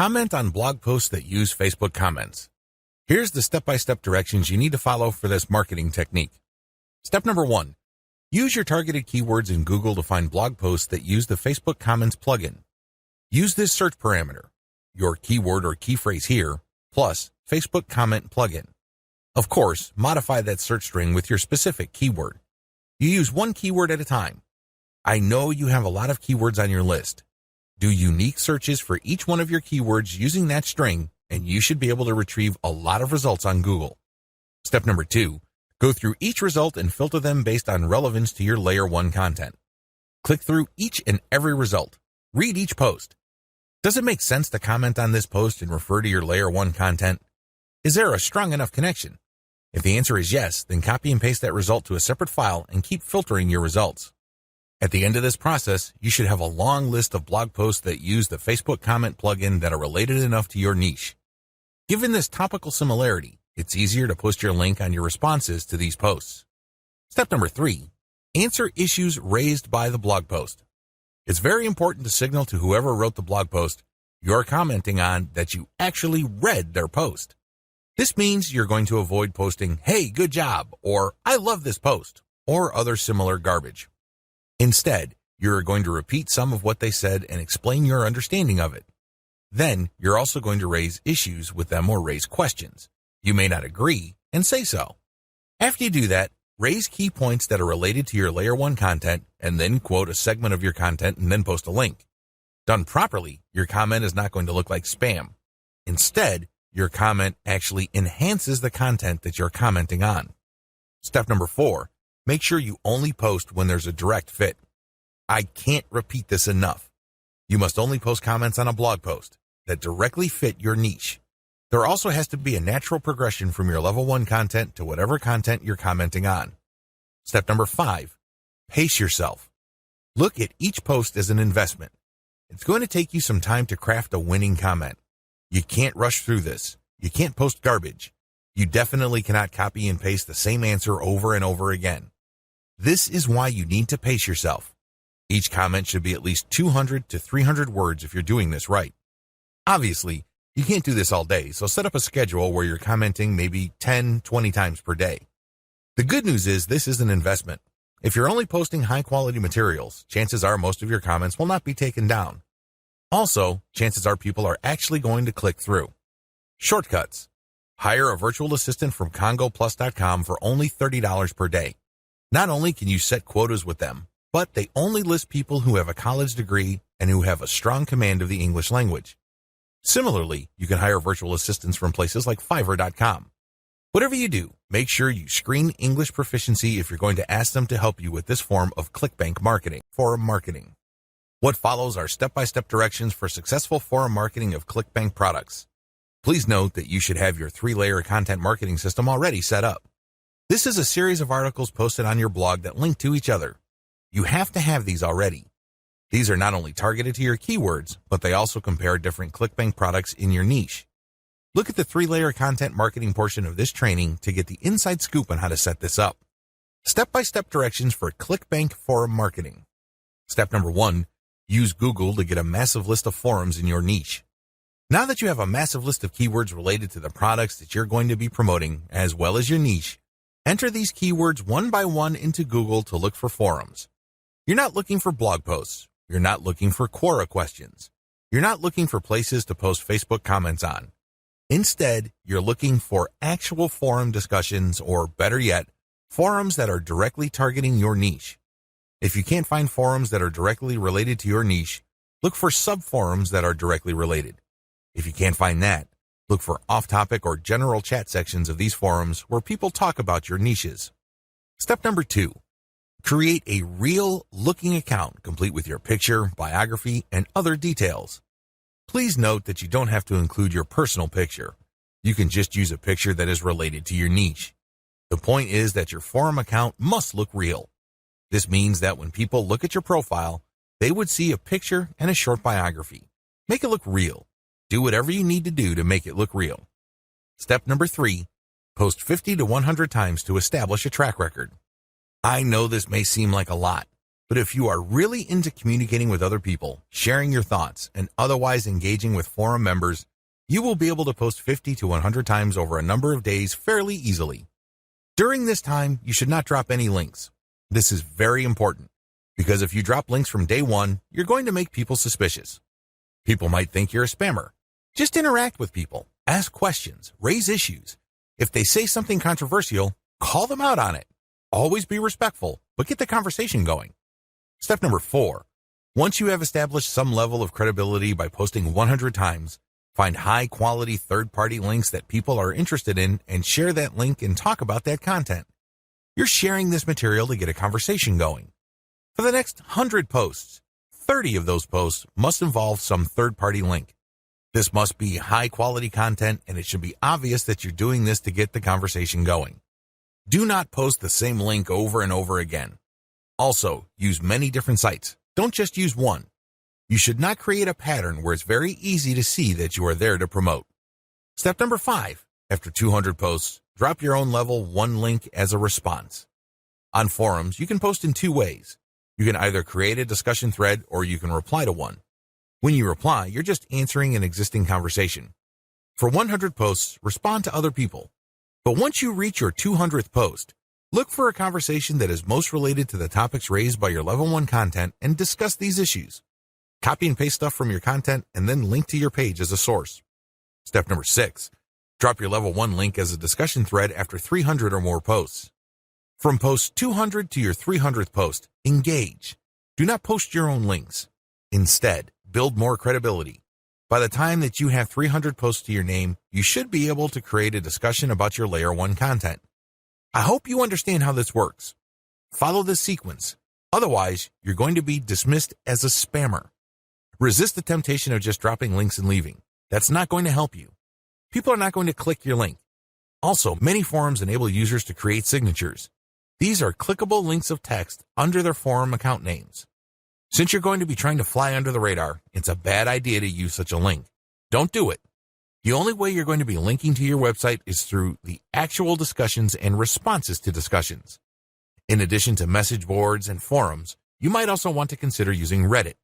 Comment on blog posts that use Facebook comments. Here's the step-by-step directions you need to follow for this marketing technique. Step number 1. Use your targeted keywords in Google to find blog posts that use the Facebook Comments plugin. Use this search parameter, your keyword or key phrase here, plus Facebook Comment plugin. Of course, modify that search string with your specific keyword. You use one keyword at a time. I know you have a lot of keywords on your list. Do unique searches for each one of your keywords using that string, and you should be able to retrieve a lot of results on Google. Step number 2, go through each result and filter them based on relevance to your Layer 1 content. Click through each and every result. Read each post. Does it make sense to comment on this post and refer to your Layer 1 content? Is there a strong enough connection? If the answer is yes, then copy and paste that result to a separate file and keep filtering your results. At the end of this process, you should have a long list of blog posts that use the Facebook Comment plugin that are related enough to your niche. Given this topical similarity, it's easier to post your link on your responses to these posts. Step number 3, answer issues raised by the blog post. It's very important to signal to whoever wrote the blog post you're commenting on that you actually read their post. This means you're going to avoid posting, "Hey, good job," or "I love this post," or other similar garbage. Instead, you're going to repeat some of what they said and explain your understanding of it. Then, you're also going to raise issues with them or raise questions. You may not agree, and say so. After you do that, raise key points that are related to your Layer 1 content, and then quote a segment of your content and then post a link. Done properly, your comment is not going to look like spam. Instead, your comment actually enhances the content that you're commenting on. Step number 4, make sure you only post when there's a direct fit. I can't repeat this enough. You must only post comments on a blog post that directly fit your niche. There also has to be a natural progression from your level 1 content to whatever content you're commenting on. Step number 5, pace yourself. Look at each post as an investment. It's going to take you some time to craft a winning comment. You can't rush through this. You can't post garbage. You definitely cannot copy and paste the same answer over and over again. This is why you need to pace yourself. Each comment should be at least 200 to 300 words if you're doing this right. Obviously, you can't do this all day, so set up a schedule where you're commenting maybe 10, 20 times per day. The good news is this is an investment. If you're only posting high-quality materials, chances are most of your comments will not be taken down. Also, chances are people are actually going to click through. Shortcuts. Hire a virtual assistant from CongoPlus.com for only $30 per day. Not only can you set quotas with them, but they only list people who have a college degree and who have a strong command of the English language. Similarly, you can hire virtual assistants from places like Fiverr.com. Whatever you do, make sure you screen English proficiency if you're going to ask them to help you with this form of Clickbank marketing, forum marketing. What follows are step-by-step directions for successful forum marketing of Clickbank products. Please note that you should have your 3-layer content marketing system already set up. This is a series of articles posted on your blog that link to each other. You have to have these already. These are not only targeted to your keywords, but they also compare different Clickbank products in your niche. Look at the 3-layer content marketing portion of this training to get the inside scoop on how to set this up. Step-by-step directions for Clickbank forum marketing. Step number 1, use Google to get a massive list of forums in your niche. Now that you have a massive list of keywords related to the products that you're going to be promoting, as well as your niche, enter these keywords one by one into Google to look for forums. You're not looking for blog posts. You're not looking for Quora questions. You're not looking for places to post Facebook comments on. Instead, you're looking for actual forum discussions, or better yet, forums that are directly targeting your niche. If you can't find forums that are directly related to your niche, look for sub-forums that are directly related. If you can't find that, look for off-topic or general chat sections of these forums where people talk about your niches. Step number 2, create a real-looking account complete with your picture, biography, and other details. Please note that you don't have to include your personal picture. You can just use a picture that is related to your niche. The point is that your forum account must look real. This means that when people look at your profile, they would see a picture and a short biography. Make it look real. Do whatever you need to do to make it look real. Step number 3, post 50 to 100 times to establish a track record. I know this may seem like a lot, But if you are really into communicating with other people, sharing your thoughts, and otherwise engaging with forum members, you will be able to post 50 to 100 times over a number of days fairly easily. During this time, you should not drop any links. This is very important, because if you drop links from day one, you're going to make people suspicious. People might think you're a spammer. Just interact with people, ask questions, raise issues. If they say something controversial, call them out on it. Always be respectful, but get the conversation going. Step number 4. Once you have established some level of credibility by posting 100 times, find high-quality third-party links that people are interested in and share that link and talk about that content. You're sharing this material to get a conversation going. For the next 100 posts, 30 of those posts must involve some third-party link. This must be high-quality content, and it should be obvious that you're doing this to get the conversation going. Do not post the same link over and over again. Also, use many different sites. Don't just use one. You should not create a pattern where it's very easy to see that you are there to promote. Step number 5. After 200 posts, drop your own level 1 link as a response. On forums, you can post in 2 ways. You can either create a discussion thread or you can reply to one. When you reply, you're just answering an existing conversation. For 100 posts, respond to other people. But once you reach your 200th post, look for a conversation that is most related to the topics raised by your level 1 content and discuss these issues. Copy and paste stuff from your content and then link to your page as a source. Step number 6. Drop your level 1 link as a discussion thread after 300 or more posts. From post 200 to your 300th post, engage. Do not post your own links. Instead, build more credibility. By the time that you have 300 posts to your name, you should be able to create a discussion about your layer 1 content. I hope you understand how this works. Follow this sequence. Otherwise, you're going to be dismissed as a spammer. Resist the temptation of just dropping links and leaving. That's not going to help you. People are not going to click your link. Also, many forums enable users to create signatures. These are clickable links of text under their forum account names. Since you're going to be trying to fly under the radar, it's a bad idea to use such a link. Don't do it. The only way you're going to be linking to your website is through the actual discussions and responses to discussions. In addition to message boards and forums, you might also want to consider using Reddit.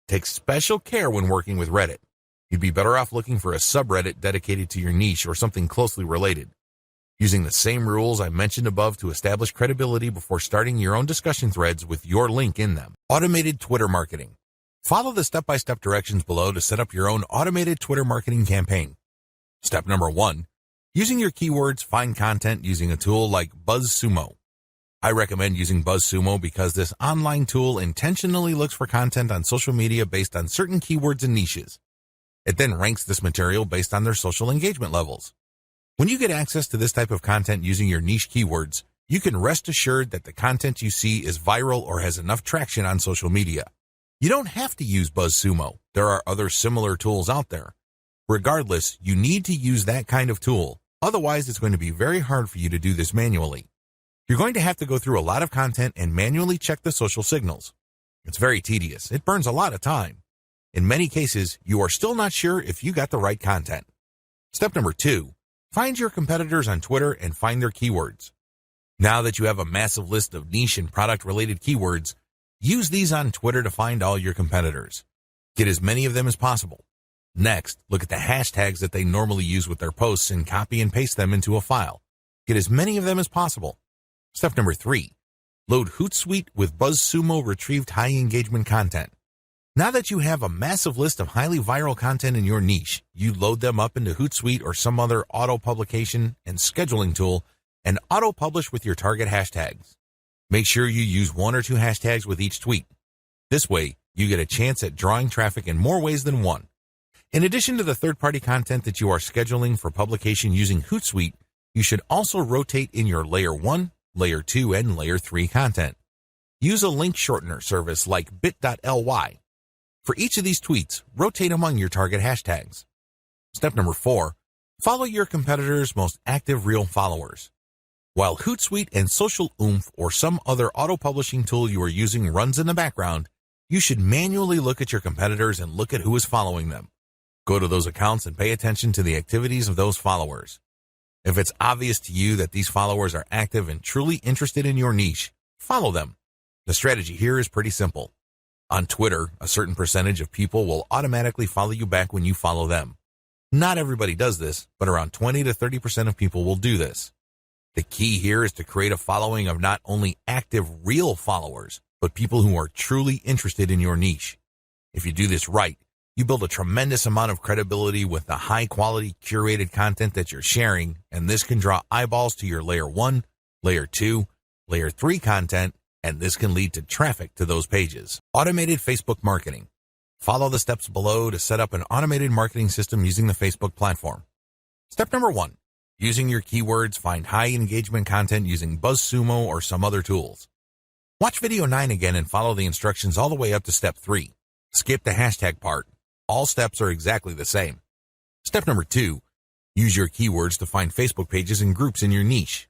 Take special care when working with Reddit. You'd be better off looking for a subreddit dedicated to your niche or something closely related. Using the same rules I mentioned above to establish credibility before starting your own discussion threads with your link in them. Automated Twitter marketing. Follow the step-by-step directions below to set up your own automated Twitter marketing campaign. Step number 1. Using your keywords, find content using a tool like BuzzSumo. I recommend using BuzzSumo because this online tool intentionally looks for content on social media based on certain keywords and niches. It then ranks this material based on their social engagement levels. When you get access to this type of content using your niche keywords, you can rest assured that the content you see is viral or has enough traction on social media. You don't have to use BuzzSumo. There are other similar tools out there. Regardless, you need to use that kind of tool. Otherwise, it's going to be very hard for you to do this manually. You're going to have to go through a lot of content and manually check the social signals. It's very tedious. It burns a lot of time. In many cases, you are still not sure if you got the right content. Step number 2. Find your competitors on Twitter and find their keywords. Now that you have a massive list of niche and product-related keywords, use these on Twitter to find all your competitors. Get as many of them as possible. Next, look at the hashtags that they normally use with their posts and copy and paste them into a file. Get as many of them as possible. Step number 3. Load Hootsuite with BuzzSumo retrieved high engagement content. Now that you have a massive list of highly viral content in your niche, you load them up into Hootsuite or some other auto-publication and scheduling tool and auto-publish with your target hashtags. Make sure you use 1 or 2 hashtags with each tweet. This way, you get a chance at drawing traffic in more ways than one. In addition to the third-party content that you are scheduling for publication using Hootsuite, you should also rotate in your Layer 1, Layer 2, and Layer 3 content. Use a link shortener service like bit.ly. For each of these tweets, rotate among your target hashtags. Step number 4. Follow your competitors' most active real followers. While Hootsuite and Social Oomph or some other auto-publishing tool you are using runs in the background, you should manually look at your competitors and look at who is following them. Go to those accounts and pay attention to the activities of those followers. If it's obvious to you that these followers are active and truly interested in your niche, follow them. The strategy here is pretty simple. On Twitter, a certain percentage of people will automatically follow you back when you follow them. Not everybody does this, but around 20 to 30% of people will do this. The key here is to create a following of not only active, real followers, but people who are truly interested in your niche. If you do this right, you build a tremendous amount of credibility with the high-quality, curated content that you're sharing, and this can draw eyeballs to your Layer 1, Layer 2, Layer 3 content, and this can lead to traffic to those pages. Automated Facebook marketing. Follow the steps below to set up an automated marketing system using the Facebook platform. Step number 1. Using your keywords, find high engagement content using BuzzSumo or some other tools. Watch video 9 again and follow the instructions all the way up to step 3. Skip the hashtag part. All steps are exactly the same. Step number 2. Use your keywords to find Facebook pages and groups in your niche.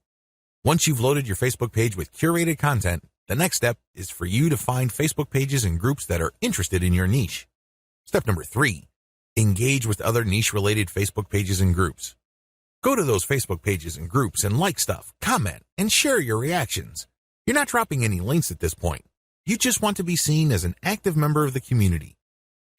Once you've loaded your Facebook page with curated content, the next step is for you to find Facebook pages and groups that are interested in your niche. Step number 3. Engage with other niche-related Facebook pages and groups. Go to those Facebook pages and groups and like stuff, comment, and share your reactions. You're not dropping any links at this point. You just want to be seen as an active member of the community.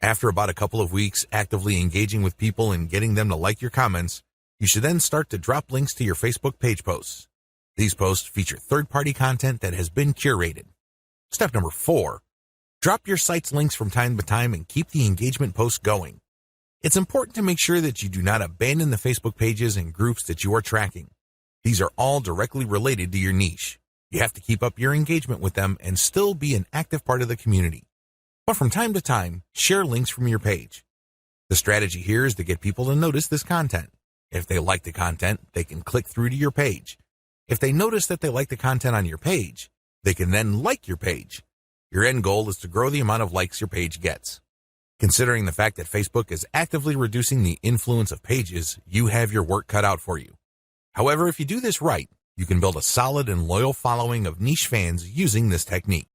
After about a couple of weeks actively engaging with people and getting them to like your comments, you should then start to drop links to your Facebook page posts. These posts feature third-party content that has been curated. Step number 4. Drop your site's links from time to time and keep the engagement posts going. It's important to make sure that you do not abandon the Facebook pages and groups that you are tracking. These are all directly related to your niche. You have to keep up your engagement with them and still be an active part of the community. But from time to time, share links from your page. The strategy here is to get people to notice this content. If they like the content, they can click through to your page. If they notice that they like the content on your page, they can then like your page. Your end goal is to grow the amount of likes your page gets. Considering the fact that Facebook is actively reducing the influence of pages, you have your work cut out for you. However, if you do this right, you can build a solid and loyal following of niche fans using this technique.